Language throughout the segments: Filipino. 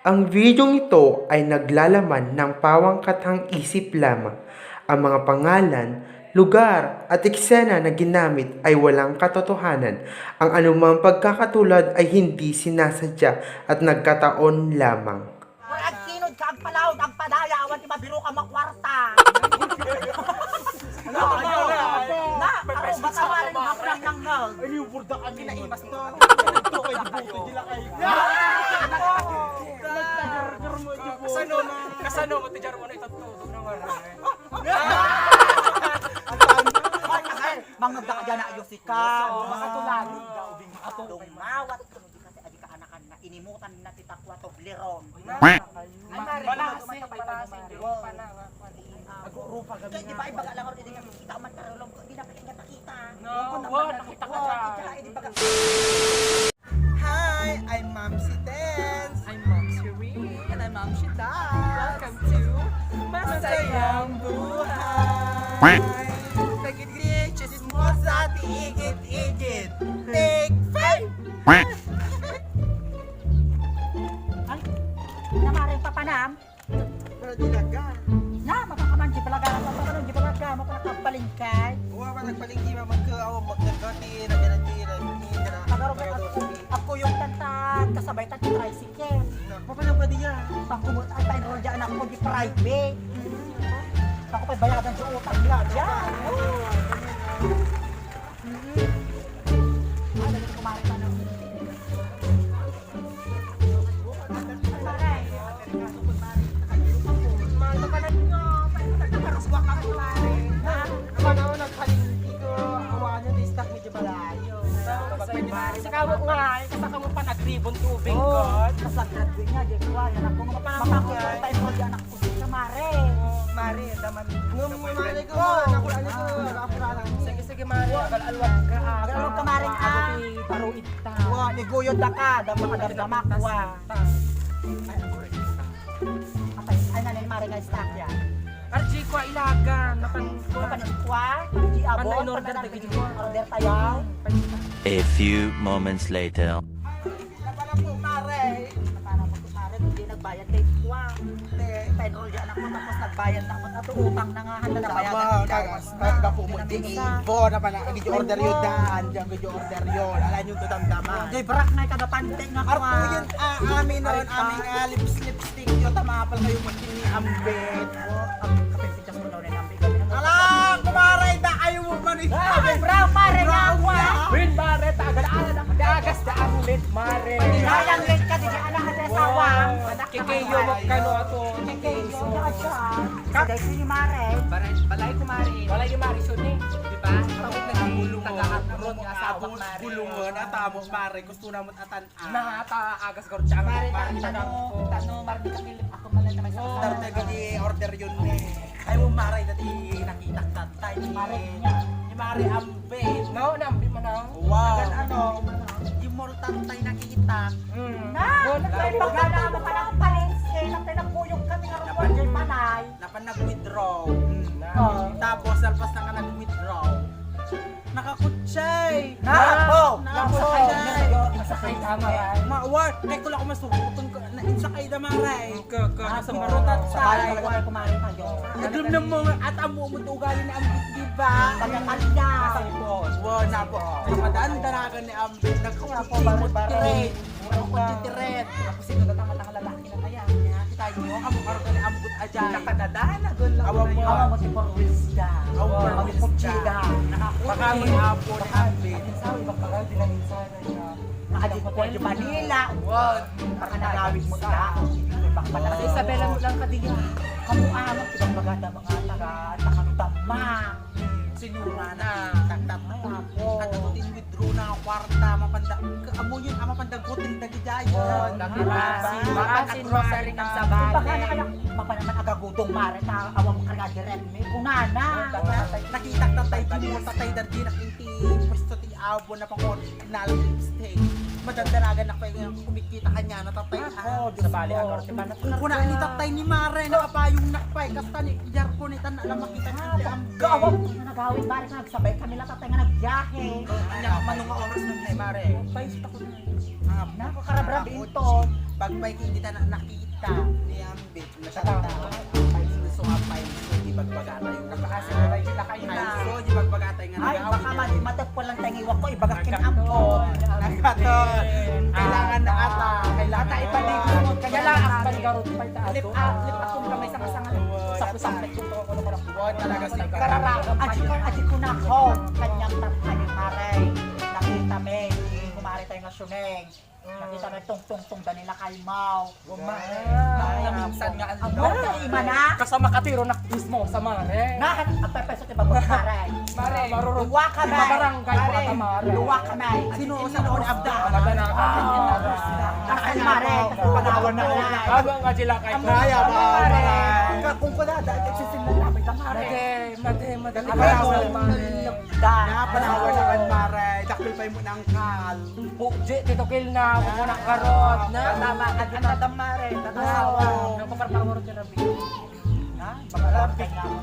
Ang videong ito ay naglalaman ng pawangkatang isip lamang. Ang mga pangalan, lugar at eksena na ginamit ay walang katotohanan. Ang anumang pagkakatulad ay hindi sinasadya at nagkataon lamang. Ang kinod ka, ang palawd, ang padaya, awan di mabiro ka makwarta. Na, karo baka wala nung haplang ng nag. Ay, yung burda kami na imas to. Ito kay Dibuto, di lang kayo. Kasano mo ti Jarmo na itututog ng wala. Mga ka dyan na ayos ka. Makatulagi ka, ubing makatulong mawat. Hindi kasi adi ka anakan na inimutan na titakwa to bliron. Ay, mare, Balasing, Agrupa kami na. Di ba ibaga lang ako, hindi ka kita man karulong ko. Hindi na kita. No, wow, nakita ka dyan. Hi, I'm Mamsi Dance. I'm Mom Sheree. And I'm Ma'am Shida. Welcome to Masayang buhay. Nagigit, chismos at igit-igit. Take five. Ay, namaring papanam. Pero di naga. Na, mapakaman, di palaga, mapakaman, di palaga, mapakabalingkay. Huwag pa nagpalingki, mamagkaawa, magkagati, nagyan-nagyan, na. Ako yung tantad, kasabay tantad tricycle. Paano pa diya? Pangkumot ay tayo roon dyan ako di private. Ako pa'y bayagan sa utang nila dyan. Ay, dali kumarin pa na. Sikawag nga, kasaka mo pa nag-ribbon tubig Oh, God. kasag-graduate niya, di ko yan ako. Mapakita tayo roon dyan ako di kamare. Mari, daman. Mari ko, nakulaan ko, nakapuraan ko. Sige, Mari, agal-alwag ka. Agal-alwag ka, Mari, ah. Aguti, paruid ta. Wa, niguyod na ka, damak wa. Ay, nanay Mari nga stock yan. RG ko ilagan, napan ko. Kapanikwa, di abon, Panay in order, panay dagiti in ko. order tayo. A few moments later. Napala po, Mare. Paano mo kumare, hindi nagbayad kay Kwa. Pa-enroll dyan ako, tapos nagbayad na ako. Ato utang na nga, handa na bayadan Tama, nila. kagka po mo di info na pa na video order yun daan, diyan video order yun. Alam yung damdaman. Jay Brak na kada pandeng nga Arpo kwa. yun, amin nun, aming lipstick yun, tamapal kayo mo ni Ambet. Ang kapinsikas mo daw na namin. Ala, kumaray da, ayaw mo man eh. Jay Brak, pare nga kwa. Win, Mare, tagal-alan ang dagas na ang lit, Mare. Hinayang late ka, di ka anak ka sa sawang. Kikayo mo kano ato. Kikayo na siya. Kagay si ni Mare. Balay ko, Mare. Balay ko, Mare, suni. Diba? Tapos nagulong tagaharon nga sabang Mare. Gulungan, atamos, Mare, gusto na mo atan-an. Nakataagas ko siya. Mare, Mare, tanong, Mare, di ka kilip ako malan naman sa Dar taga di order yun eh. Ayaw mo, Mare, dati nakita tatay ni Mare niya. ni Mare Ambet. No, nambi mo na. Wow. Ano? Yung more tatay nakita. Na! May pagkana mo pa ng palinske, nang tinapuyong kami nga rin Jay Panay. Napan nag-withdraw. Oh. Tapos, alpas na nga nag-withdraw. Nakakutsay! Na! Nakakutsay! Masakay tama yan. Mawar! Ay, kula ko masukuton ko. Insakay na maray. Sa marutat Sa tay. bahay talaga kumain tayo. Naglam na mo at amo mo ugali ni Ambit, di ba? Pagkakalya. Wow, na po. Napadaan daragan ni Ambit. Nagkukutimot tiret. Nagkukutimot tiret. Ako sino na tama ng lalaki na kaya. Tayo mo, amo karoon ka ni Ambut Ajay. Nakadadana doon lang. Awang mo. Awa mo si Porwisda. Awang Awa mo si Porchida. Baka may apo ni Ambit. Sabi, magpagal din ang insana niya. Nakadip ko yung Manila. Wow. Baka nagawit mo na. Bakpala Sa Isabela mo lang kadiyan. Kamuamot silang maganda mga takanutama. Sinyura na. Tagtat Ay, ako. Katututin withdraw na kwarta. Mapanda. Amo yun, mapandagutin dagidayon. Maasin rosary ng Baka sabale. baka naman agagudong mare na awang mo karga direct may kunana. Nakita tatay di mo tatay dar di nakinti pwesto ti abo na pang original lipstick. madandanagan na kayo yung kumikita kanya natatay Oh, sa bali agor ti banat. kung kuna ni tatay ni Mare nakapayong nakpay kasta ni Jarko ni tan alam makita ni am Gawa ko na nagawin pare ka nagsabay kami lang tatay nga nagbiyahe. nya manung nga oras ng Mare Paisip ako na. Nakakarabrab ito. Bagbay hindi ta nakita ni Ambit nasakta ay sumapay di bagbagatay yung Nakaasa na rin sila kayo na. so di bagbagatay nga Ay, nagawin baka matag po lang tayong iwak ko, ibagak kinampo. nagaton kailangan na ata kailangan Ata ipaligo mo. Kaya lang ang panigarot pa ita ato. Lip up kung kamay sa kasangan. Sapu-sampit yung to, ano ko lang. Wow, talaga sa Kararang, aji ko na ako. Kanyang tatay ni Maray. Nakita me, kumari tayo nga syuneng. Nakita na tong-tong-tong da nila kay Mau. Minsan nga Ang mga ima na. kasama katiro na mismo sa mare. Nakan, ang pepeso ti bagong Maray. Mare, marurong. Luwa ka na. Barangay ko ata mare. Luwa ka na. sino ni Abda Nakay Maray, kasi panawan na na. Habang nga sila kay Kaya ba Kung ko na, dahil nagsisimula na, may Maray. Madali Napanawan naman Mare dakil pa mo ng kal Bukje, Tito Kil na, kung na karot na. Tama ka din na damare, tatawa. Napaparpawar ka Rabi. Ha? Bakalapit nga mo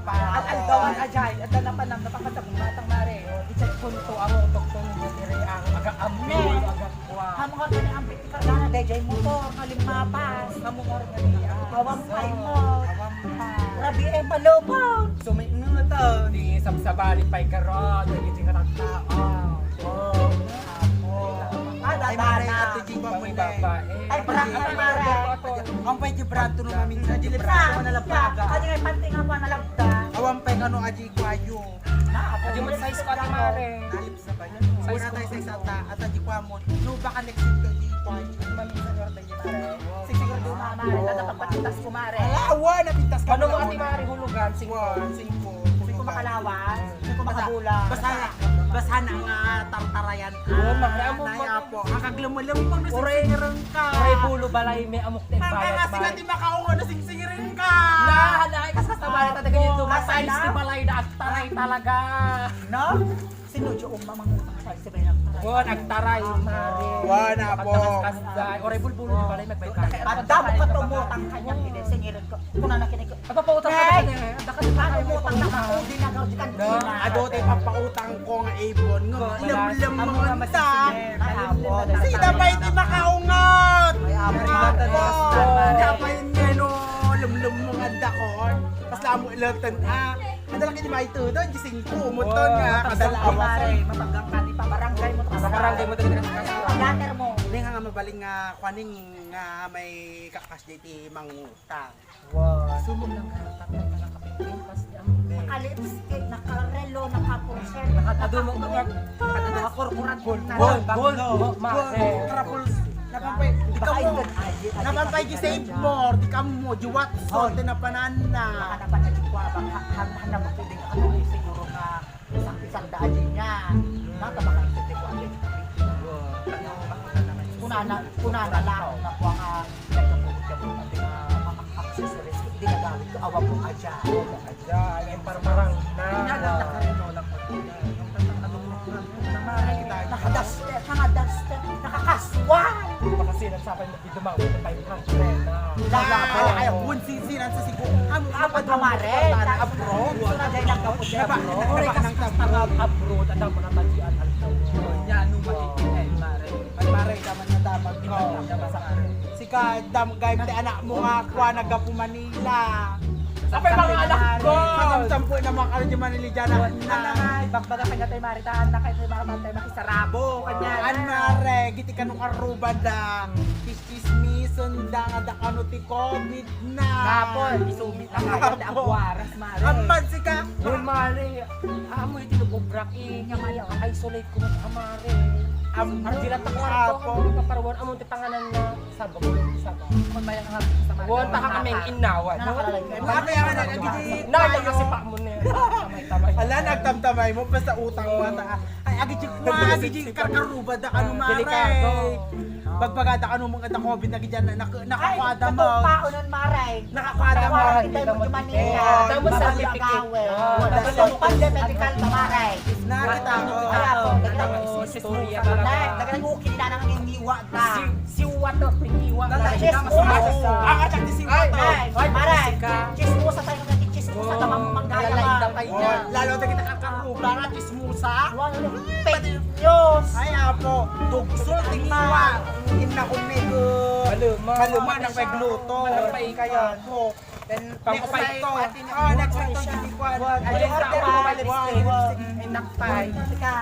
At algawan ajay, at dalapan ng napakasabong matang mare. Ichat kunto ang utok-tong dire ang aga-amno, aga-kwa. Hamong nga ni ang piti ka na dayjay motor, kalimapas. Hamong or nga niya. Awam pay mo. Rabi ay malubog. so may ano to Di sabsabali pa'y karot, nagiging katatao. Oh, ay Mare ato di ba mo may na babae. Ay, parang ka mare. ang pay di brato no mamin sa di Sa, brato na labaga kanya ngay panting ako na labda. awang pay kano aji kwayo Adi mo size ko ati mare. nalip sa bay una tayo sa isata at aji kwamon no baka next week to di kwayo Maminsan nga tayo mare. Siguro di mare, tatapagpatitas ko mare. alawa napintas ka Ano mo ati mare hulugan? singko Hindi ko makalawas, hindi ko makabulang. basta na nga tartarayan Oo, mare, amo mo. po ang kaglumulam pang Ore. nasingirin ka Pare bulo balay may amok te ang bayad kasi nga di makaungo nasingirin ka Nahanay kasi sa bali ta tagay dito Asa size na? ti balay na agtaray talaga. No? Sinudyo umamangutang sa isip ng Bon agtaray mare. Wala po. Kasday ore bulbulo di balay magbay ka. Pagda mo ka tumutang kanyang singirin ko. Kung nakinig ko. Apa pa utang ka din eh. Daka di Paano tayo mo mo pang nakaudi na gawin kan No, ado tayo papautang ko nga ibon nga lam-lam mga mata Hapon. sida pa iti makaungot May amo Apo, na. dapat yun no lum-lum mga dakon pas lamo ilatan kadala kini may tudo gising pumuton nga kadala Mare, mapaggang ka di pa barangay mo. Sa barangay mo talaga Paglater mo. Hindi nga mabaling nga kwaning nga may kakas diti mangutang Sumog lang ka tatay ka nakapipin pas di ang Naka-lipstick, naka-relo, naka-purser, Adumo nga naka-korporat Gold, mare. karapul napampay di ka mo napampay gisave more di ka mo juwat so tinapanan na Nakanapan na jikwa, hanap mo pwedeng ano siguro nga isang daan din niya. Nakabaka yung pwede ko ang Kunana lang na kuha nga nagkapugot ka po natin mga accessories. Hindi na gawin ko, awa po ka dyan. Ajay, yung parang nakarino lang po yung Nakadaster, nakakaswan. Baka sinasabay mo di dumaw ito pa yung prena. ay bun sisiran sa sigo Kapag kamare, abroad sunod ay nagkapot dyan. Ore kasi tanga abroad at ang mga tagian ang yan nung makikita mare ay mare daman na dapat sika dam gay ti anak mo nga kwa nagapu Manila Apay mga anak ko! sampo na mga kalo di Manila dyan na Bagbaga kanya tayo maritaan na kayo tayo maramantay makisarabo. Kanya. an mare giti ka nung aruba da kiskismi sunda nga da kano ti COVID na Kapon, isumit na kayo na ang waras, mare. amad sika Uy, mare, amoy tinubobrak nga maya ka isolate ko mga mare. Ardila ta kwarto, paparwon amon ti panganan na sabag sabag. Kung may ang hapon sa mare. Won ta ka kaming inawan. Nakalalay ka. Mga kaya nga nagigiti Na kasi pa mo na. Tamay-tamay. ala nagtamtamay mo basta utang mo ta ay agijik mo agijik karkaruba da kano mare Delikado. Bagbagada kano mga da COVID na gidyan nakakwada Ay, mo katupaunan, mare. nakakwada mo Hindi mo di Manila. Tapos certificate. Tapos yung pandemedical na, mare. nakita ko Kaya po, tignan mo. istorya Nay, talaga. nagkakukili na nang iniwa ta. Si Wato, pringiwa. Lalaki ka, Ang atsak ni si Wato. Nay, Ay, maray, ka. chismosa tayo ng chismosa Oh, tamang manggaya lalay ka. na niya. Lalo na kita kakaruba nga chismusa. Wala fake news. Ay apo, tugsul tingiwa. Inakunig. Maluma ng pagluto. Malapay Kaya po. Then next Pangpay week to. ko. Next week to hindi ko. Ayun, Ayun, order tama, mo, lipstick. lipstick. Ay, nakpay. Teka,